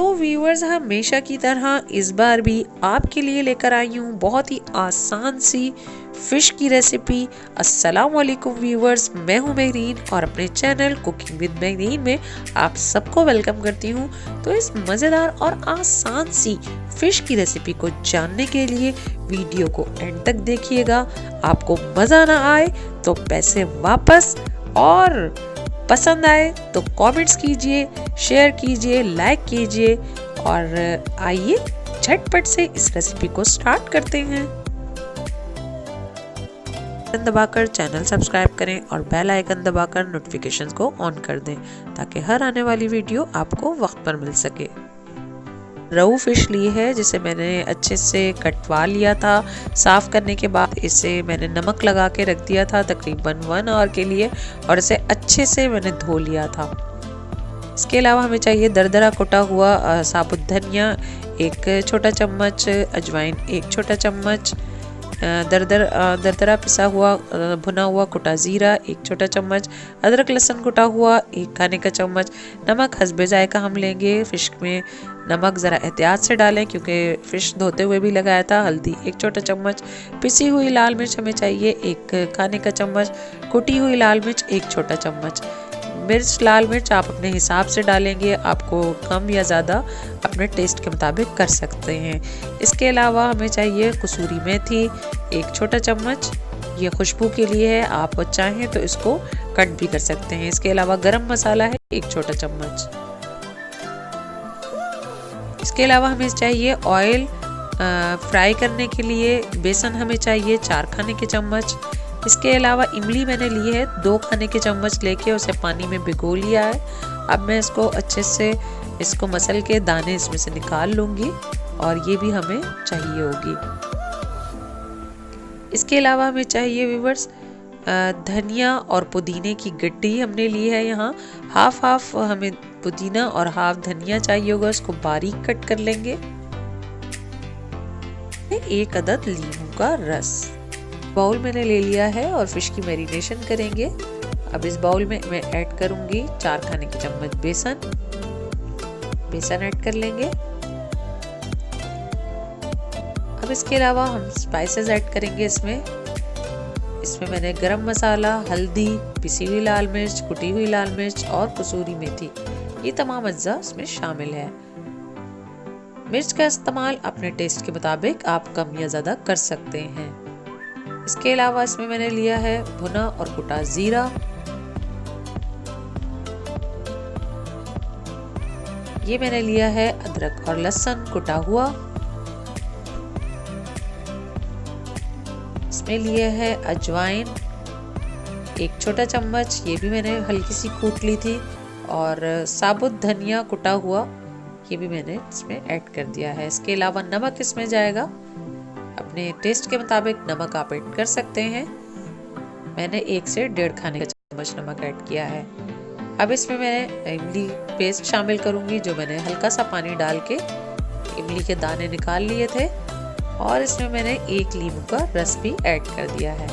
तो व्यूअर्स, हमेशा की तरह इस बार भी आपके लिए लेकर आई हूँ बहुत ही आसान सी फ़िश की रेसिपी। अस्सलाम वालेकुम व्यूअर्स, मैं हूँ महरीन और अपने चैनल कुकिंग विद महरीन में आप सबको वेलकम करती हूँ। तो इस मज़ेदार और आसान सी फ़िश की रेसिपी को जानने के लिए वीडियो को एंड तक देखिएगा। आपको मज़ा ना आए तो पैसे वापस, और पसंद आए तो कमेंट्स कीजिए, शेयर कीजिए, लाइक कीजिए। और आइए झटपट से इस रेसिपी को स्टार्ट करते हैं। बटन दबाकर चैनल सब्सक्राइब करें और बेल आइकन दबाकर नोटिफिकेशंस को ऑन कर दें ताकि हर आने वाली वीडियो आपको वक्त पर मिल सके। रोहू फिश ली है जिसे मैंने अच्छे से कटवा लिया था। साफ़ करने के बाद इसे मैंने नमक लगा के रख दिया था तकरीबन 1 आवर के लिए, और इसे अच्छे से मैंने धो लिया था। इसके अलावा हमें चाहिए दरदरा कुटा हुआ साबुत धनिया 1 छोटा चम्मच, अजवाइन 1 छोटा चम्मच, दरदरा पिसा हुआ भुना हुआ कुटा ज़ीरा 1 छोटा चम्मच, अदरक लहसुन कुटा हुआ 1 खाने का चम्मच, नमक हस्बे जायका हम लेंगे। फ़िश में नमक ज़रा एहतियात से डालें क्योंकि फ़िश धोते हुए भी लगाया था। हल्दी 1 छोटा चम्मच, पिसी हुई लाल मिर्च हमें चाहिए 1 खाने का चम्मच, कुटी हुई लाल मिर्च 1 छोटा चम्मच। मिर्च लाल मिर्च आप अपने हिसाब से डालेंगे, आपको कम या ज़्यादा अपने टेस्ट के मुताबिक कर सकते हैं। इसके अलावा हमें चाहिए कसूरी मेथी 1 छोटा चम्मच, ये खुशबू के लिए है, आप चाहें तो इसको कट भी कर सकते हैं। इसके अलावा गरम मसाला है 1 छोटा चम्मच। इसके अलावा हमें चाहिए ऑयल फ्राई करने के लिए। बेसन हमें चाहिए 4 खाने के चम्मच। इसके अलावा इमली मैंने ली है 2 खाने के चम्मच लेके उसे पानी में भिगो लिया है। अब मैं इसको अच्छे से इसको मसल के दाने इसमें से निकाल लूँगी, और ये भी हमें चाहिए होगी। इसके अलावा हमें चाहिए व्यूअर्स धनिया और पुदीने की गड्डी हमने ली है। यहाँ हाफ हमें पुदीना और हाफ धनिया चाहिए होगा, इसको बारीक कट कर लेंगे। 1 अदद लीमू का रस बाउल मैंने ले लिया है और फिश की मैरिनेशन करेंगे। अब इस बाउल में मैं ऐड करूंगी 4 खाने के चम्मच बेसन ऐड कर लेंगे। अब इसके अलावा हम स्पाइसेस ऐड करेंगे। इसमें मैंने गरम मसाला, हल्दी, पिसी हुई लाल मिर्च, कुटी हुई लाल मिर्च और कसूरी मेथी, ये तमाम अज्जा इसमें शामिल है। मिर्च का इस्तेमाल अपने टेस्ट के मुताबिक आप कम या ज़्यादा कर सकते हैं। इसके अलावा इसमें मैंने लिया है भुना और कुटा ज़ीरा, ये मैंने लिया है अदरक और लहसुन कुटा हुआ, इसमें लिए है अजवाइन 1 छोटा चम्मच, ये भी मैंने हल्की सी कूट ली थी, और साबुत धनिया कुटा हुआ ये भी मैंने इसमें ऐड कर दिया है। इसके अलावा नमक इसमें जाएगा, अपने टेस्ट के मुताबिक नमक आप ऐड कर सकते हैं। मैंने 1 से 1.5 खाने का चम्मच नमक ऐड किया है। अब इसमें मैंने इमली पेस्ट शामिल करूंगी, जो मैंने हल्का सा पानी डाल के इमली के दाने निकाल लिए थे, और इसमें मैंने 1 लीमू का रस भी ऐड कर दिया है।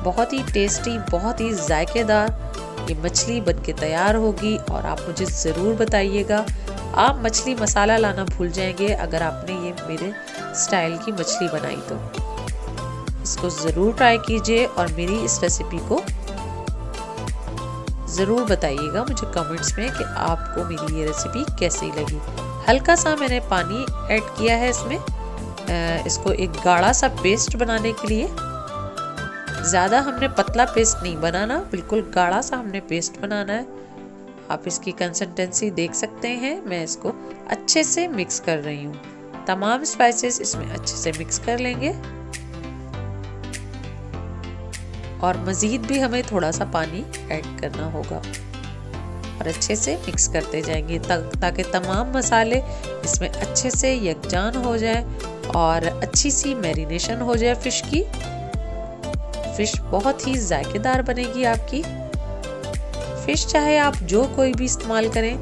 बहुत ही टेस्टी, बहुत ही जायकेदार ये मछली बनके तैयार होगी, और आप मुझे ज़रूर बताइएगा। आप मछली मसाला लाना भूल जाएंगे अगर आपने ये मेरे स्टाइल की मछली बनाई तो। इसको ज़रूर ट्राई कीजिए और मेरी इस रेसिपी को ज़रूर बताइएगा मुझे कमेंट्स में कि आपको मेरी ये रेसिपी कैसी लगी। हल्का सा मैंने पानी ऐड किया है इसमें, इसको एक गाढ़ा सा पेस्ट बनाने के लिए। ज़्यादा हमने पतला पेस्ट नहीं बनाना, बिल्कुल गाढ़ा सा हमने पेस्ट बनाना है। आप इसकी कंसिस्टेंसी देख सकते हैं। मैं इसको अच्छे से मिक्स कर रही हूँ। तमाम स्पाइसेस इसमें अच्छे से मिक्स कर लेंगे, और मज़ीद भी हमें थोड़ा सा पानी ऐड करना होगा, और अच्छे से मिक्स करते जाएंगे ताकि तमाम मसाले इसमें अच्छे से यकजान हो जाए और अच्छी सी मैरिनेशन हो जाए फ़िश की। फ़िश बहुत ही जायकेदार बनेगी आपकी। फ़िश चाहे आप जो कोई भी इस्तेमाल करें,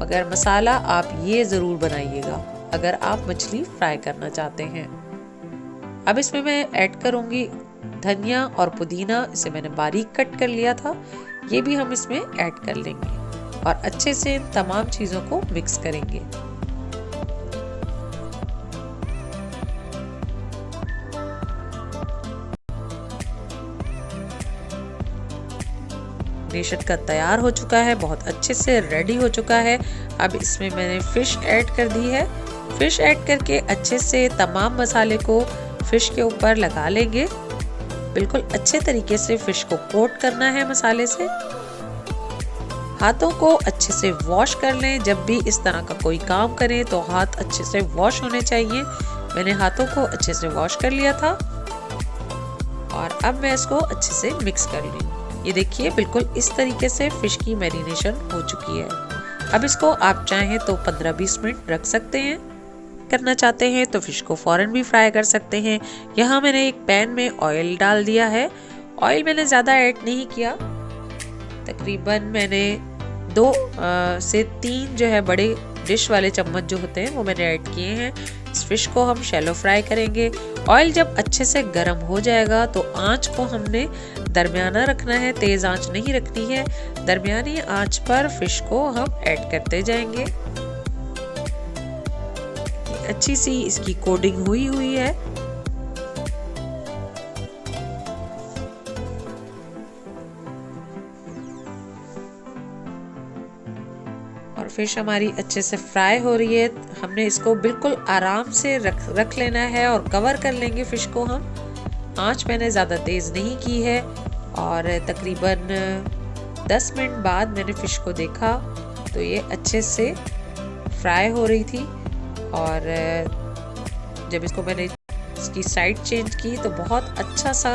मगर मसाला आप ये ज़रूर बनाइएगा अगर आप मछली फ्राई करना चाहते हैं। अब इसमें मैं ऐड करूँगी धनिया और पुदीना, इसे मैंने बारीक कट कर लिया था, ये भी हम इसमें ऐड कर लेंगे। और अच्छे से इन तमाम चीज़ों को मिक्स करेंगे। मैरिनेशन का तैयार हो चुका है, बहुत अच्छे से रेडी हो चुका है। अब इसमें मैंने फिश ऐड कर दी है। फिश ऐड करके अच्छे से तमाम मसाले को फिश के ऊपर लगा लेंगे। बिल्कुल अच्छे तरीके से फिश को कोट करना है मसाले से। हाथों को अच्छे से वॉश कर लें। जब भी इस तरह का कोई काम करें तो हाथ अच्छे से वॉश होने चाहिए। मैंने हाथों को अच्छे से वॉश कर लिया था और अब मैं इसको अच्छे से मिक्स कर लूँ। ये देखिए बिल्कुल इस तरीके से फिश की मैरिनेशन हो चुकी है। अब इसको आप चाहें तो 15-20 मिनट रख सकते हैं। करना चाहते हैं तो फिश को फौरन भी फ्राई कर सकते हैं। यहाँ मैंने एक पैन में ऑयल डाल दिया है। ऑयल मैंने ज़्यादा ऐड नहीं किया, तकरीबन मैंने 2 से 3 जो है बड़े डिश वाले चम्मच जो होते हैं वो मैंने ऐड किए हैं। इस फिश को हम शैलो फ्राई करेंगे। ऑयल जब अच्छे से गर्म हो जाएगा तो आंच को हमने दरमियाना रखना है, तेज आंच नहीं रखनी है। दरमियानी आंच पर फिश को हम ऐड करते जाएंगे। अच्छी सी इसकी कोटिंग हुई है। और फिश हमारी अच्छे से फ्राई हो रही है। हमने इसको बिल्कुल आराम से रख लेना है और कवर कर लेंगे फिश को हम। आंच मैंने ज़्यादा तेज़ नहीं की है और तकरीबन 10 मिनट बाद मैंने फ़िश को देखा तो ये अच्छे से फ्राई हो रही थी। और जब इसको मैंने इसकी साइड चेंज की तो बहुत अच्छा सा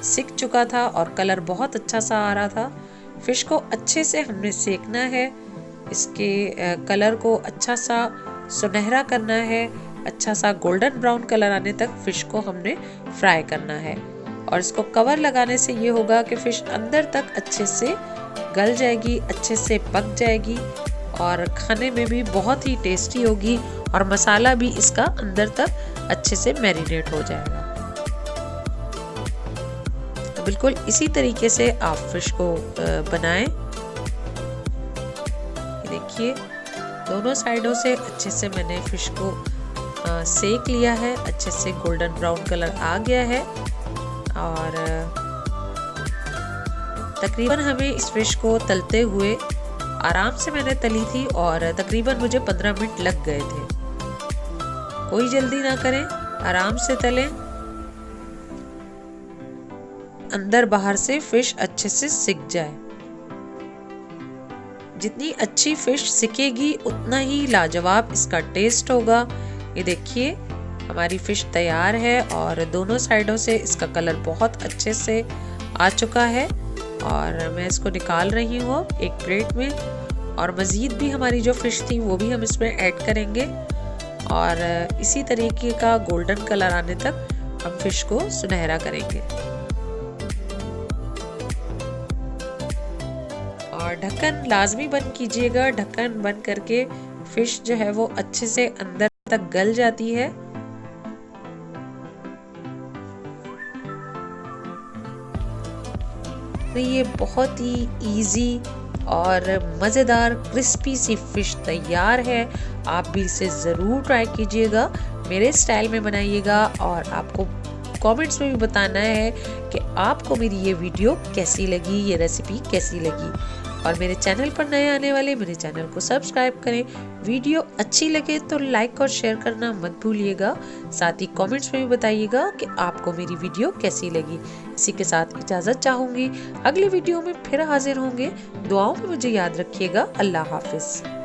सिक चुका था और कलर बहुत अच्छा सा आ रहा था। फ़िश को अच्छे से हमने सेकना है, इसके कलर को अच्छा सा सुनहरा करना है, अच्छा सा गोल्डन ब्राउन कलर आने तक फ़िश को हमने फ्राई करना है। और इसको कवर लगाने से ये होगा कि फ़िश अंदर तक अच्छे से गल जाएगी, अच्छे से पक जाएगी और खाने में भी बहुत ही टेस्टी होगी और मसाला भी इसका अंदर तक अच्छे से मैरिनेट हो जाएगा। तो बिल्कुल इसी तरीके से आप फ़िश को बनाएं। देखिए दोनों साइडों से अच्छे से मैंने फ़िश को सेक लिया है, अच्छे से गोल्डन ब्राउन कलर आ गया है। और तकरीबन हमें इस फिश को तलते हुए आराम से मैंने तली थी और तकरीबन मुझे 15 मिनट लग गए थे। कोई जल्दी ना करें, आराम से तलें। अंदर बाहर से फिश अच्छे से सिक जाए। जितनी अच्छी फिश सिकेगी उतना ही लाजवाब इसका टेस्ट होगा। ये देखिए हमारी फिश तैयार है और दोनों साइडों से इसका कलर बहुत अच्छे से आ चुका है और मैं इसको निकाल रही हूँ एक प्लेट में। और मज़ीद भी हमारी जो फिश थी वो भी हम इसमें ऐड करेंगे और इसी तरीके का गोल्डन कलर आने तक हम फिश को सुनहरा करेंगे। और ढक्कन लाजमी बंद कीजिएगा। ढक्कन बंद करके फिश जो है वो अच्छे से अंदर तक गल जाती है। तो ये बहुत ही इजी और मज़ेदार क्रिस्पी सी फिश तैयार है। आप भी इसे ज़रूर ट्राई कीजिएगा, मेरे स्टाइल में बनाइएगा और आपको कमेंट्स में भी बताना है कि आपको मेरी ये वीडियो कैसी लगी, ये रेसिपी कैसी लगी। और मेरे चैनल पर नए आने वाले मेरे चैनल को सब्सक्राइब करें। वीडियो अच्छी लगे तो लाइक और शेयर करना मत भूलिएगा। साथ ही कमेंट्स में भी बताइएगा कि आपको मेरी वीडियो कैसी लगी। इसी के साथ इजाज़त चाहूँगी, अगली वीडियो में फिर हाजिर होंगे। दुआओं में मुझे याद रखिएगा। अल्लाह हाफिज़।